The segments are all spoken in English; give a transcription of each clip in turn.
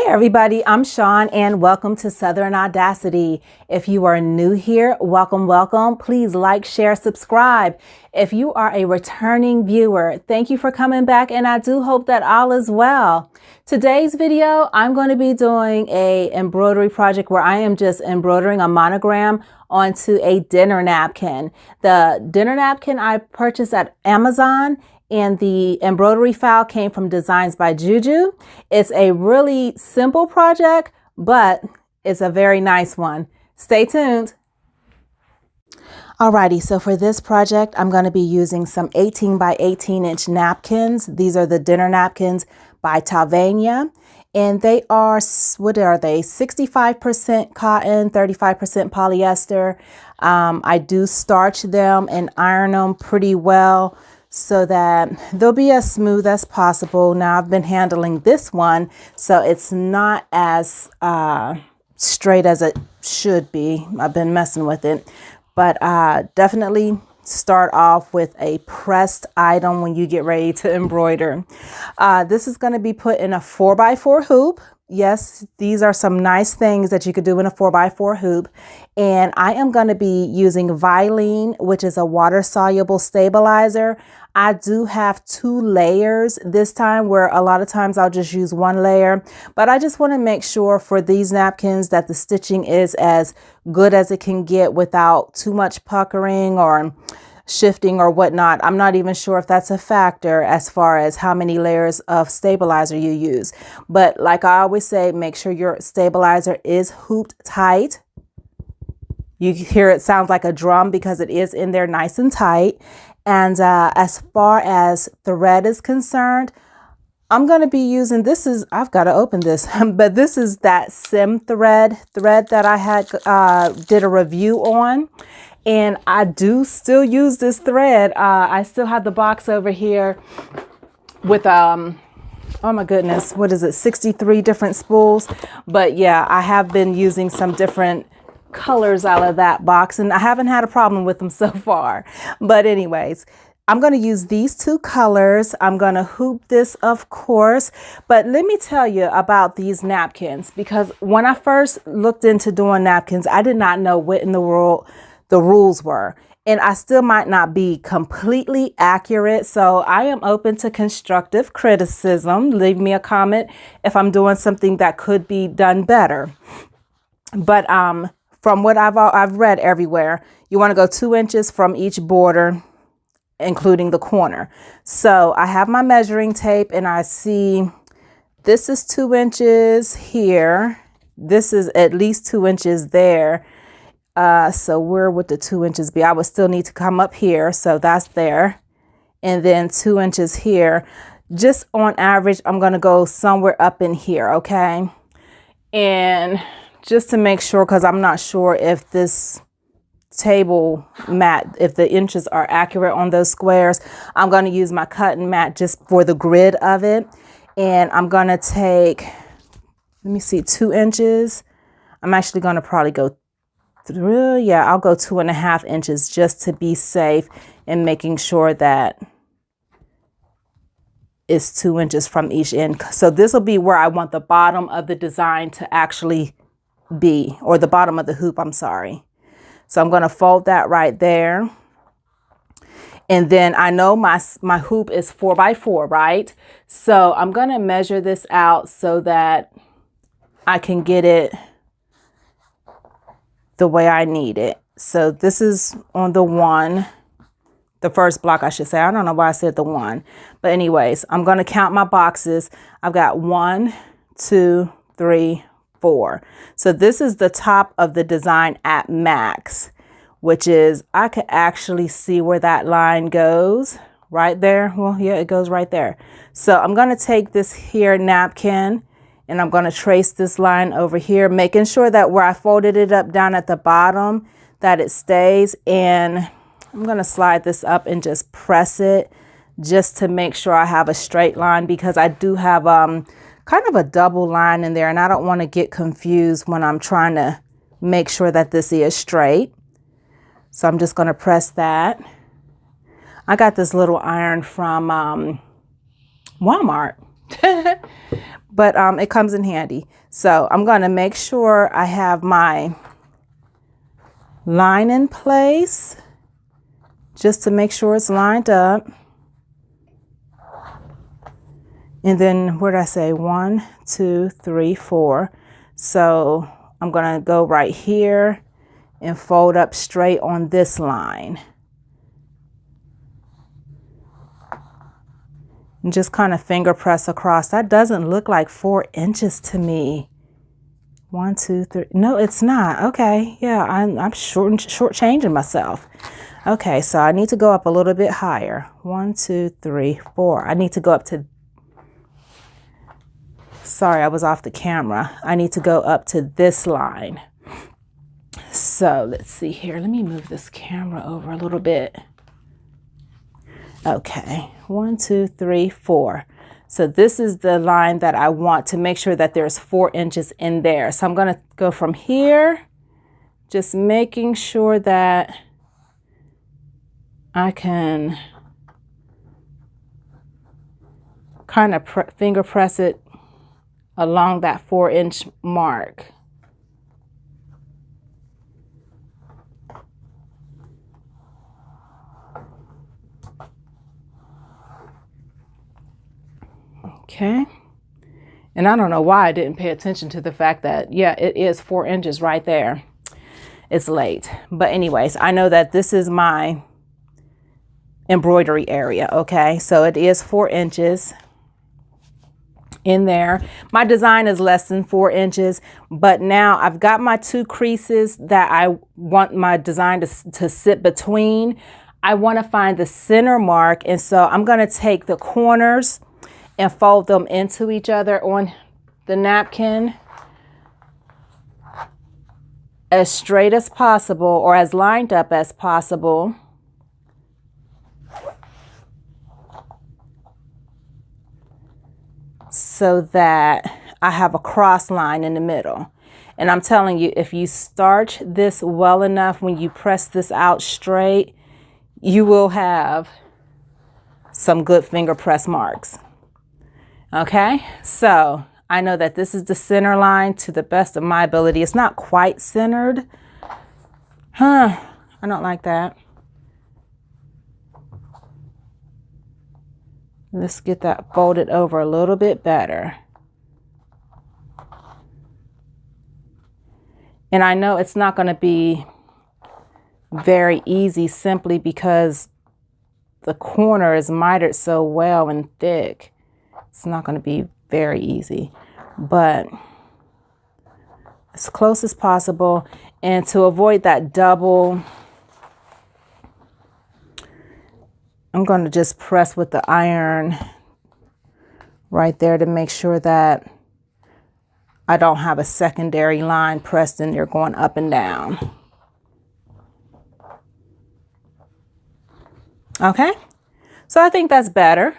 Hey everybody, I'm Sean and welcome to Southern Audacity. If you are new here, welcome, welcome. Please like, share, subscribe. If you are a returning viewer, thank you for coming back and I do hope that all is well. Today's video, I'm going to be doing a embroidery project where I am just embroidering a monogram onto a dinner napkin. The dinner napkin I purchased at Amazon. And the embroidery file came from Designs by JuJu. It's a really simple project, but it's a very nice one. Stay tuned. Alrighty, so for this project, I'm going to be using some 18 by 18 inch napkins. These are the dinner napkins by Talvania. And they are, what are they? 65% cotton, 35% polyester. I do starch them and iron them pretty well, so that they'll be as smooth as possible. Now I've been handling this one, so it's not as straight as it should be. I've been messing with it, but definitely start off with a pressed item when you get ready to embroider. This is going to be put in a 4x4 hoop. Yes, these are some nice things that you could do in a 4x4 hoop. And I am going to be using Vilene, which is a water-soluble stabilizer. I do have 2 layers this time, where a lot of times I'll just use 1 layer. But I just want to make sure for these napkins that the stitching is as good as it can get without too much puckering or shifting or whatnot. I'm not even sure if that's a factor as far as how many layers of stabilizer you use. But like I always say, make sure your stabilizer is hooped tight. You hear it sounds like a drum because it is in there nice and tight. And as far as thread is concerned, I'm going to be using, I've got to open this, but this is that Sim thread that I had did a review on. And I do still use this thread. I still have the box over here with, oh my goodness, what is it? 63 different spools. But yeah, I have been using some different colors out of that box and I haven't had a problem with them so far. But anyways, I'm going to use these 2 colors. I'm going to hoop this, of course. But let me tell you about these napkins, because when I first looked into doing napkins, I did not know what in the world the rules were. And I still might not be completely accurate. So I am open to constructive criticism. Leave me a comment if I'm doing something that could be done better. But from what I've read everywhere, you want to go 2 inches from each border, including the corner. So I have my measuring tape and I see this is 2 inches here. This is at least 2 inches there. So where would the 2 inches be? I would still need to come up here. So that's there. And then 2 inches here. Just on average, I'm going to go somewhere up in here. Okay. And just to make sure, because I'm not sure if this table mat, if the inches are accurate on those squares, I'm going to use my cutting mat just for the grid of it. And I'm going to take, let me see, 2 inches. I'm actually going to probably go through, yeah, I'll go 2.5 inches just to be safe and making sure that it's 2 inches from each end. So this will be where I want the bottom of the design to actually be, or the bottom of the hoop, I'm sorry. So I'm going to fold that right there. And then I know my hoop is 4x4, right? So I'm going to measure this out so that I can get it the way I need it. So this is on the first block, I should say. I don't know why I said the 1. But anyways, I'm going to count my boxes. I've got 1, 2, 3, 4. So this is the top of the design at max, which is, I could actually see where that line goes right there. Well, yeah, it goes right there. So I'm going to take this here napkin and I'm going to trace this line over here, making sure that where I folded it up down at the bottom, that it stays. And I'm going to slide this up and just press it just to make sure I have a straight line, because I do have kind of a double line in there and I don't want to get confused when I'm trying to make sure that this is straight. So I'm just going to press that. I got this little iron from Walmart. but it comes in handy. So I'm going to make sure I have my line in place just to make sure it's lined up. And then what did I say? 1, 2, 3, 4. So I'm going to go right here and fold up straight on this line. And just kind of finger press across. That doesn't look like 4 inches to me. 1, 2, 3. No, it's not. Okay. Yeah, I'm shortchanging myself. Okay, so I need to go up a little bit higher. 1, 2, 3, 4. I need to go up to, sorry, I was off the camera. I need to go up to this line. So let's see here. Let me move this camera over a little bit. Okay, 1, 2, 3, 4. So this is the line that I want to make sure that there's 4 inches in there. So I'm going to go from here, just making sure that I can kind of finger press it along that 4-inch mark. Okay, and I don't know why I didn't pay attention to the fact that, yeah, it is 4 inches right there. It's late, but anyways, I know that this is my embroidery area. Okay, so it is 4 inches in there. My design is less than 4 inches, but now I've got my 2 creases that I want my design to sit between. I want to find the center mark, and so I'm going to take the corners and fold them into each other on the napkin as straight as possible, or as lined up as possible. So that I have a cross line in the middle. And I'm telling you, if you starch this well enough, when you press this out straight, you will have some good finger press marks. Okay, so I know that this is the center line to the best of my ability. It's not quite centered. I don't like that. Let's get that folded over a little bit better. And I know it's not going to be very easy simply because the corner is mitered so well and thick. It's not going to be very easy, but as close as possible. And to avoid that double, I'm going to just press with the iron right there to make sure that I don't have a secondary line pressed in there going up and down. Okay, so I think that's better.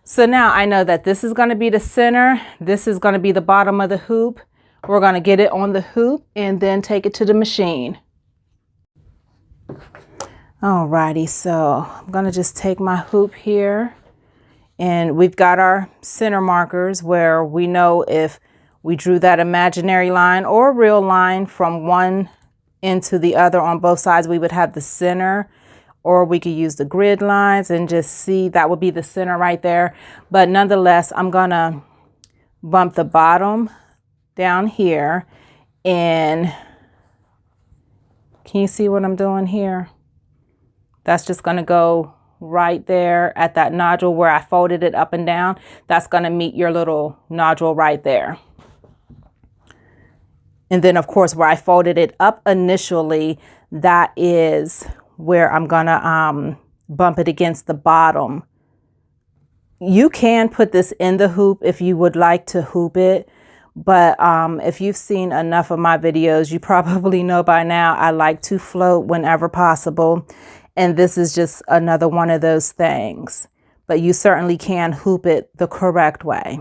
So now I know that this is going to be the center. This is going to be the bottom of the hoop. We're going to get it on the hoop and then take it to the machine. Alrighty, so I'm going to just take my hoop here, and we've got our center markers where we know if we drew that imaginary line or a real line from one end to the other on both sides, we would have the center. Or we could use the grid lines and just see that would be the center right there. But nonetheless, I'm going to bump the bottom down here. And can you see what I'm doing here? That's just going to go right there at that nodule where I folded it up and down. That's going to meet your little nodule right there. And then, of course, where I folded it up initially, that is where I'm gonna bump it against the bottom. You can put this in the hoop if you would like to hoop it, but if you've seen enough of my videos, you probably know by now I like to float whenever possible, and this is just another one of those things. But you certainly can hoop it the correct way.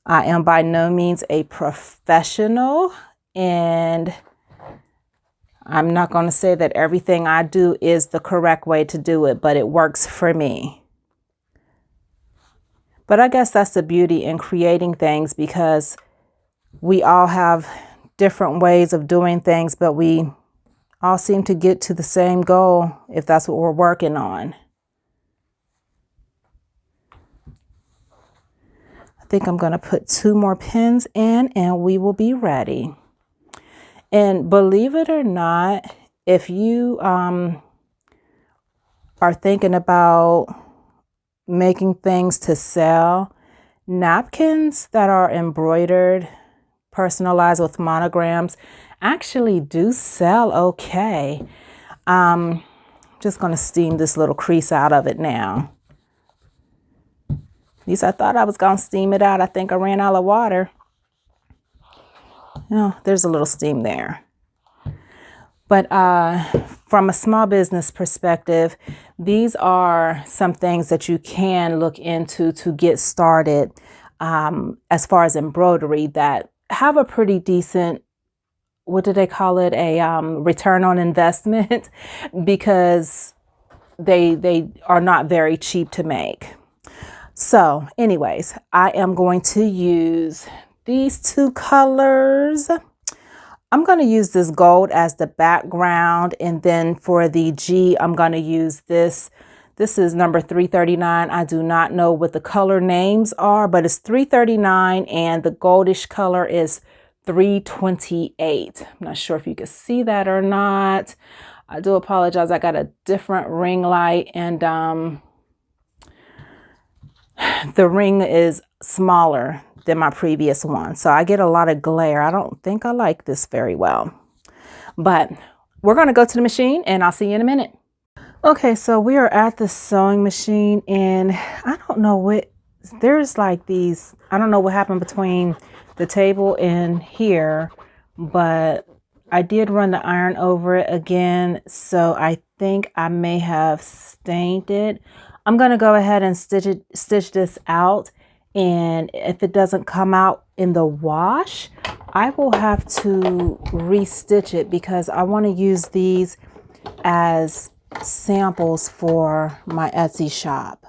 I am by no means a professional, and I'm not going to say that everything I do is the correct way to do it, but it works for me. But I guess that's the beauty in creating things, because we all have different ways of doing things, but we all seem to get to the same goal if that's what we're working on. I think I'm going to put 2 more pins in and we will be ready. And believe it or not, if you are thinking about making things to sell, napkins that are embroidered, personalized with monograms, actually do sell okay. Just going to steam this little crease out of it now. At least I thought I was going to steam it out. I think I ran out of water. Oh, there's a little steam there. But from a small business perspective, these are some things that you can look into to get started as far as embroidery that have a pretty decent, what do they call it, a return on investment, because they are not very cheap to make. So anyways, I am going to use these 2 colors. I'm going to use this gold as the background, and then for the G, I'm going to use this. This is number 339. I do not know what the color names are, but it's 339 and the goldish color is 328. I'm not sure if you can see that or not. I do apologize. I got a different ring light, and the ring is smaller than my previous one, so I get a lot of glare. I don't think I like this very well, but we're going to go to the machine and I'll see you in a minute. Okay, so we are at the sewing machine, and I don't know what, there's like these, I don't know what happened between the table and here, but I did run the iron over it again, so I think I may have stained it. I'm going to go ahead and stitch this out, and if it doesn't come out in the wash, I will have to restitch it, because I want to use these as samples for my Etsy shop.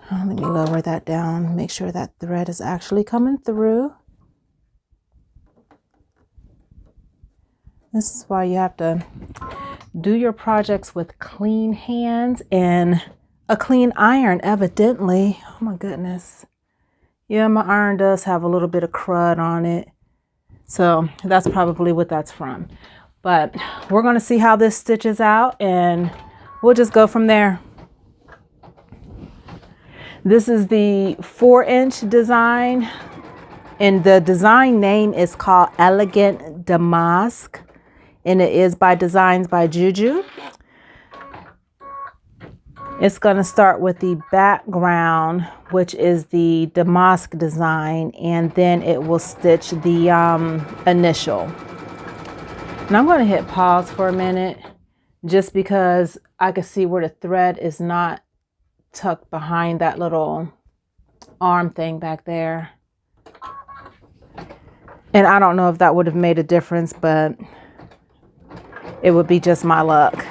Let me lower that down, make sure that thread is actually coming through. This is why you have to do your projects with clean hands and a clean iron, evidently. Oh my goodness. Yeah, my iron does have a little bit of crud on it, so that's probably what that's from. But we're going to see how this stitches out, and we'll just go from there. This is the 4-inch design, and the design name is called Elegant Damask, and it is by Designs by JuJu. It's going to start with the background, which is the damask design, and then it will stitch the initial. And I'm going to hit pause for a minute, just because I can see where the thread is not tucked behind that little arm thing back there. And I don't know if that would have made a difference, but it would be just my luck.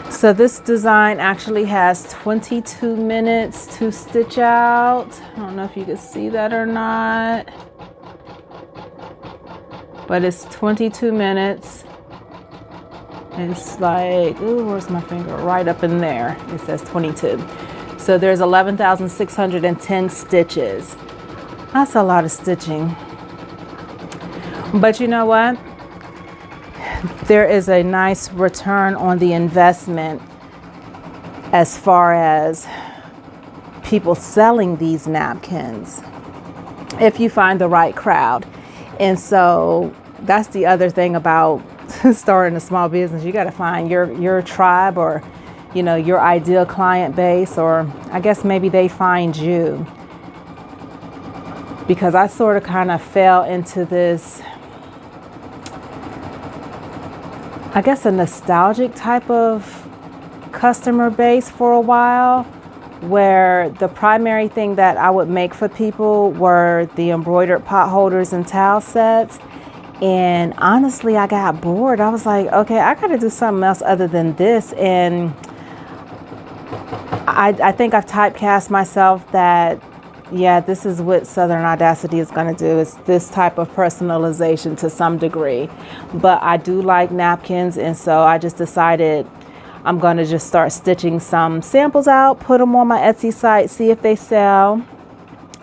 So this design actually has 22 minutes to stitch out. I don't know if you can see that or not, but it's 22 minutes. It's like, ooh, where's my finger? Right up in there. It says 22. So there's 11,610 stitches. That's a lot of stitching. But you know what? There is a nice return on the investment as far as people selling these napkins, if you find the right crowd. And so that's the other thing about starting a small business. You got to find your tribe, or you know, your ideal client base, or I guess maybe they find you. Because I sort of kind of fell into this, I guess, a nostalgic type of customer base for a while, where the primary thing that I would make for people were the embroidered pot holders and towel sets. And honestly, I got bored. I was like, okay, I gotta do something else other than this. And I think I've typecast myself that, yeah, this is what Southern Audacity is going to do. It's this type of personalization to some degree. But I do like napkins, and so I just decided I'm going to just start stitching some samples out, put them on my Etsy site, see if they sell.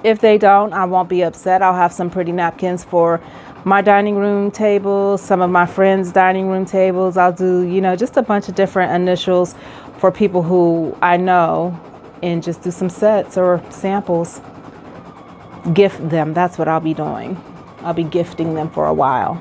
If they don't, I won't be upset. I'll have some pretty napkins for my dining room table, some of my friends' dining room tables. I'll do, you know, just a bunch of different initials for people who I know, and just do some sets or samples. Gift them. That's what I'll be doing. I'll be gifting them for a while.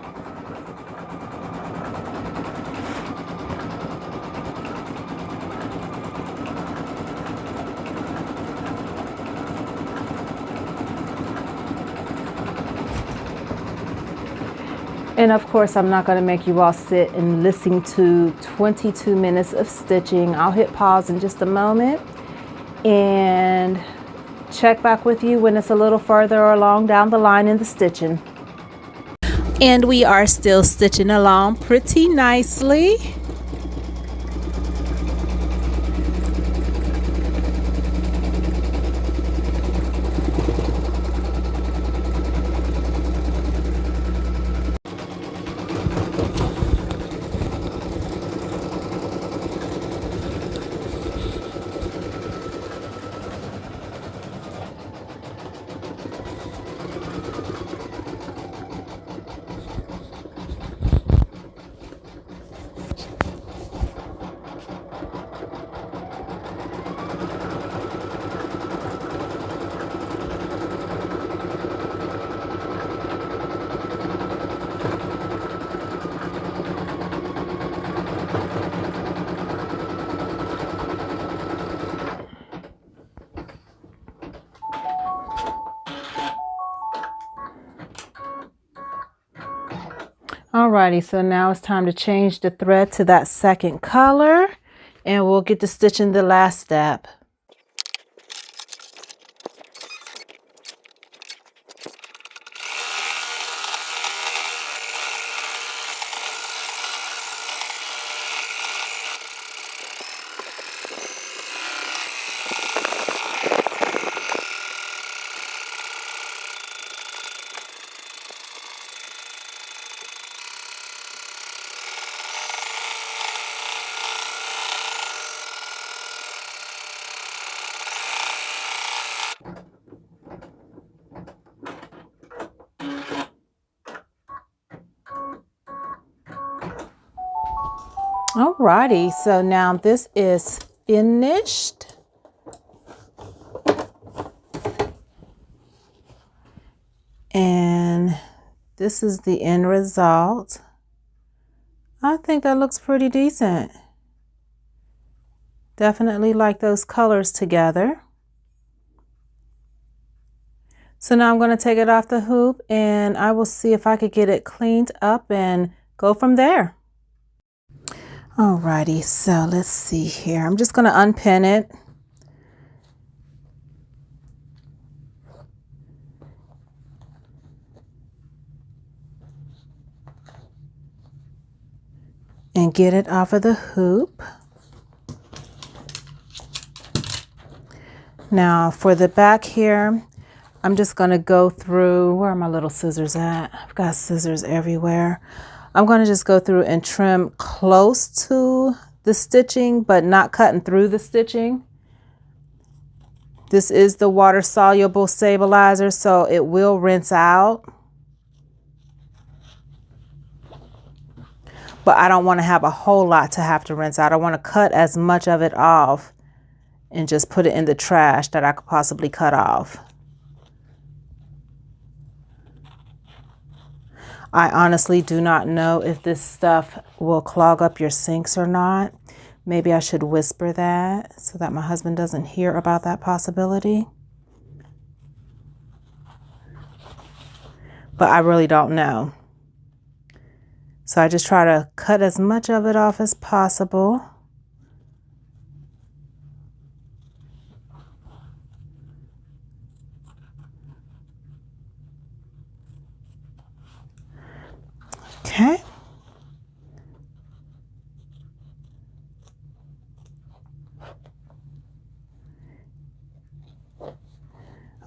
And of course, I'm not going to make you all sit and listen to 22 minutes of stitching. I'll hit pause in just a moment and check back with you when it's a little further along down the line in the stitching. And we are still stitching along pretty nicely. Alrighty, so now it's time to change the thread to that second color, and we'll get to stitching the last step. Alrighty, so now this is finished. And this is the end result. I think that looks pretty decent. Definitely like those colors together. So now I'm going to take it off the hoop, and I will see if I could get it cleaned up and go from there. Alrighty, so let's see here. I'm just going to unpin it. And get it off of the hoop. Now for the back here, I'm just going to go through, where are my little scissors at? I've got scissors everywhere. I'm going to just go through and trim close to the stitching, but not cutting through the stitching. This is the water soluble stabilizer, so it will rinse out. But I don't want to have a whole lot to have to rinse out. I want to cut as much of it off and just put it in the trash that I could possibly cut off. I honestly do not know if this stuff will clog up your sinks or not. Maybe I should whisper that so that my husband doesn't hear about that possibility. But I really don't know. So I just try to cut as much of it off as possible. Okay.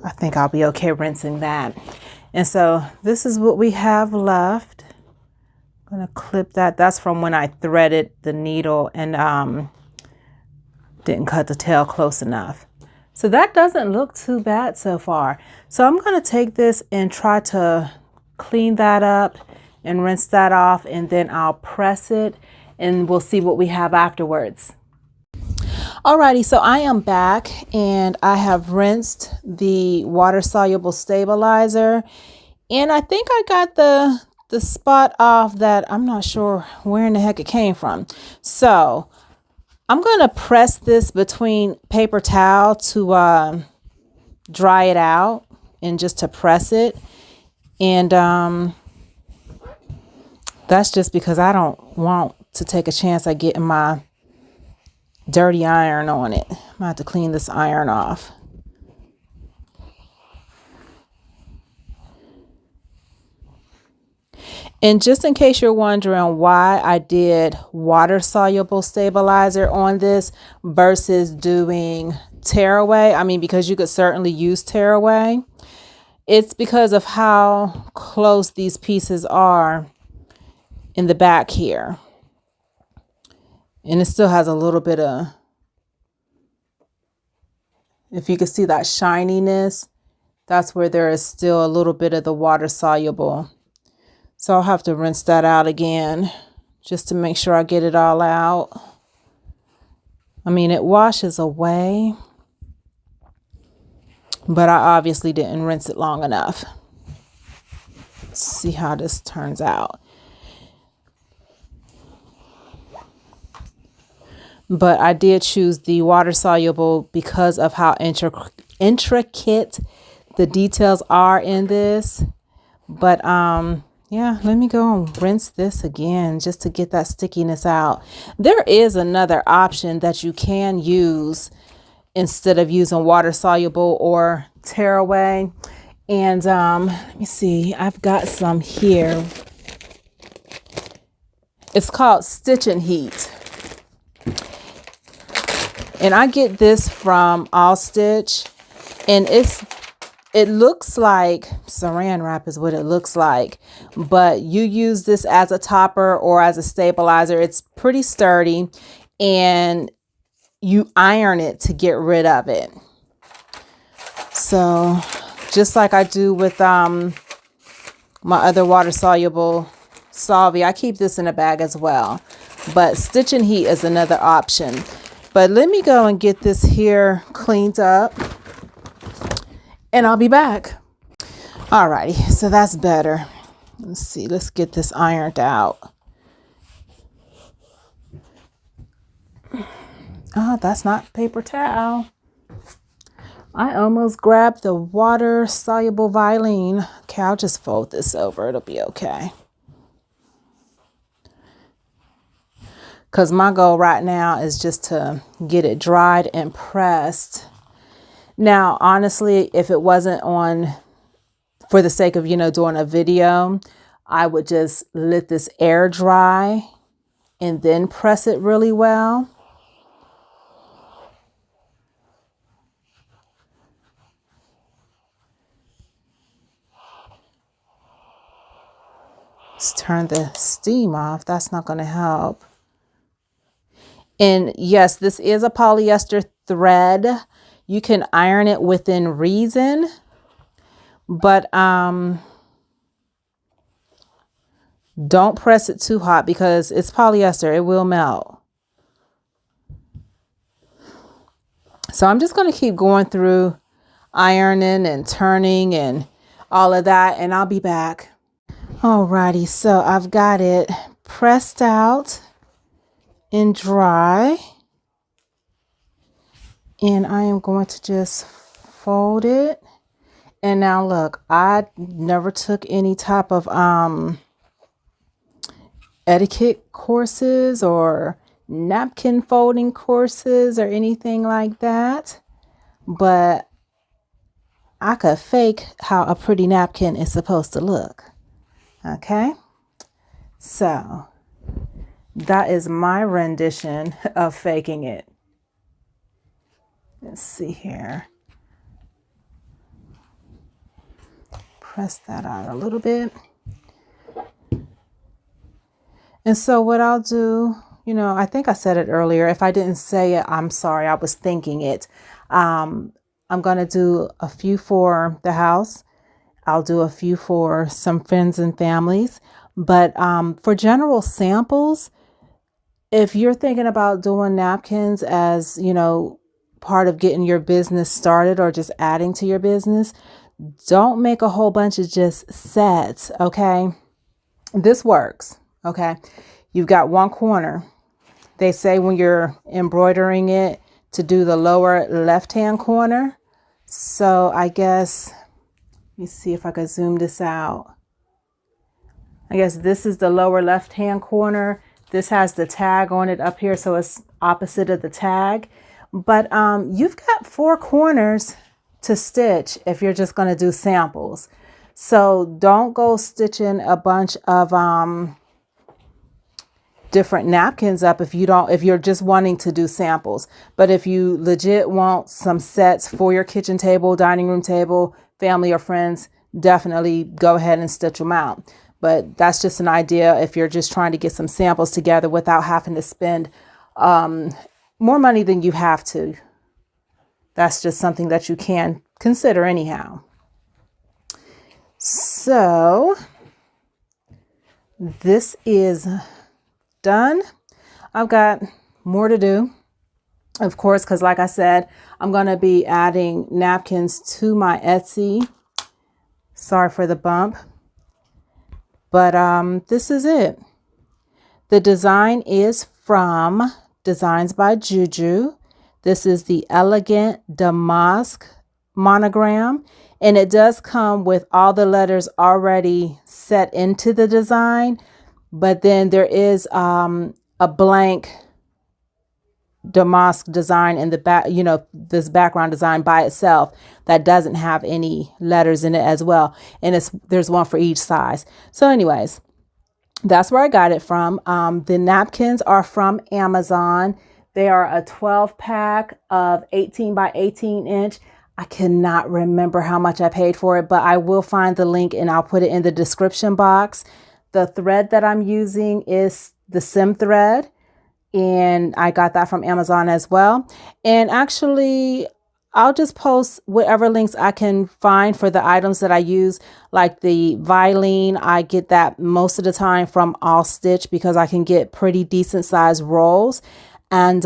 I think I'll be okay rinsing that. And so this is what we have left. I'm gonna clip that. That's from when I threaded the needle and didn't cut the tail close enough. So that doesn't look too bad so far. So I'm gonna take this and try to clean that up and rinse that off, and then I'll press it and we'll see what we have afterwards. Alrighty, so I am back and I have rinsed the water soluble stabilizer, and I think I got the spot off that I'm not sure where in the heck it came from. So I'm going to press this between paper towel to dry it out, and just to press it. And that's just because I don't want to take a chance at getting my dirty iron on it. I'm gonna have to clean this iron off. And just in case you're wondering why I did water soluble stabilizer on this versus doing tearaway, I mean, because you could certainly use tearaway, it's because of how close these pieces are in the back here. And it still has a little bit of, if you can see that shininess, that's where there is still a little bit of the water soluble. So I'll have to rinse that out again just to make sure I get it all out. I mean, it washes away, but I obviously didn't rinse it long enough. Let's see how this turns out. But I did choose the water soluble because of how intricate the details are in this. But yeah, let me go and rinse this again just to get that stickiness out. There is another option that you can use instead of using water soluble or tearaway. And let me see, I've got some here. It's called Stitch and Heat. And I get this from All Stitch, and it looks like saran wrap is what it looks like, but you use this as a topper or as a stabilizer. It's pretty sturdy, and you iron it to get rid of it. So just like I do with my other water soluble Solvay, I keep this in a bag as well, but Stitch and Heat is another option. But let me go and get this here cleaned up, and I'll be back. Alrighty, so that's better. Let's see, let's get this ironed out. Oh, that's not paper towel. I almost grabbed the water soluble Vilene. Okay, I'll just fold this over. It'll be okay. Because my goal right now is just to get it dried and pressed. Now, honestly, if it wasn't on for the sake of, doing a video, I would just let this air dry and then press it really well. Let's turn the steam off. That's not going to help. And yes, this is a polyester thread. You can iron it within reason, but don't press it too hot because it's polyester. It will melt. So I'm just going to keep going through ironing and turning and all of that, and I'll be back. Alrighty, so I've got it pressed out and dry, and I am going to just fold it. And now look, I never took any type of etiquette courses or napkin folding courses or anything like that, but I could fake how a pretty napkin is supposed to look. Okay, So that is my rendition of faking it. Let's see here. Press that out a little bit. And so what I'll do, you know, I think I said it earlier. If I didn't say it, I'm sorry. I was thinking it. I'm going to do a few for the house. I'll do a few for some friends and families. But for general samples, if you're thinking about doing napkins as, you know, part of getting your business started or just adding to your business, don't make a whole bunch of just sets, okay? This works, okay? You've got one corner. They say when you're embroidering it to do the lower left-hand corner. So I guess, let me see if I can zoom this out. I guess this is the lower left-hand corner. This has the tag on it up here, so it's opposite of the tag. But you've got 4 corners to stitch if you're just going to do samples. So don't go stitching a bunch of different napkins up if you're just wanting to do samples. But if you legit want some sets for your kitchen table, dining room table, family or friends, definitely go ahead and stitch them out. But that's just an idea if you're just trying to get some samples together without having to spend more money than you have to. That's just something that you can consider anyhow. So this is done. I've got more to do, of course, because like I said, I'm going to be adding napkins to my Etsy. Sorry for the bump. But this is it. The design is from Designs by JuJu. This is the Elegant Damask monogram, and it does come with all the letters already set into the design, but then there is a blank damask design in the back, you know, this background design by itself that doesn't have any letters in it as well, and there's one for each size. So anyways, that's where I got it from. The napkins are from Amazon. They are a 12 pack of 18 by 18 inch. I cannot remember how much I paid for it, but I will find the link and I'll put it in the description box. The thread that I'm using is the Sim thread, and I got that from Amazon as well. And actually, I'll just post whatever links I can find for the items that I use, like the Vilene. I get that most of the time from All Stitch because I can get pretty decent sized rolls. And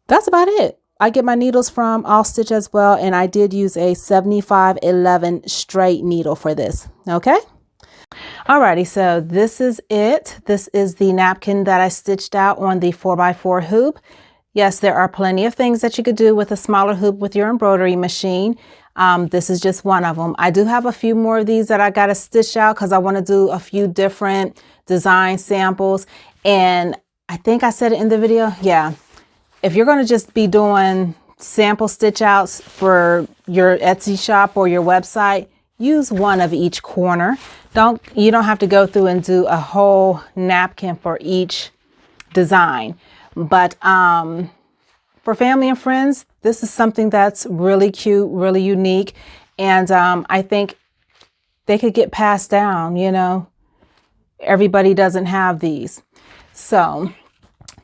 that's about it. I get my needles from All Stitch as well, and I did use a 7511 straight needle for this. Okay. Alrighty, so this is it. This is the napkin that I stitched out on the 4x4 hoop. Yes, there are plenty of things that you could do with a smaller hoop with your embroidery machine. This is just one of them. I do have a few more of these that I got to stitch out because I want to do a few different design samples. And I think I said it in the video. Yeah. If you're going to just be doing sample stitch outs for your Etsy shop or your website, use one of each corner. You don't have to go through and do a whole napkin for each design. But for family and friends, this is something that's really cute, really unique. And I think they could get passed down, you know. Everybody doesn't have these. So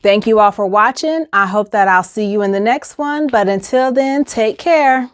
thank you all for watching. I hope that I'll see you in the next one. But until then, take care.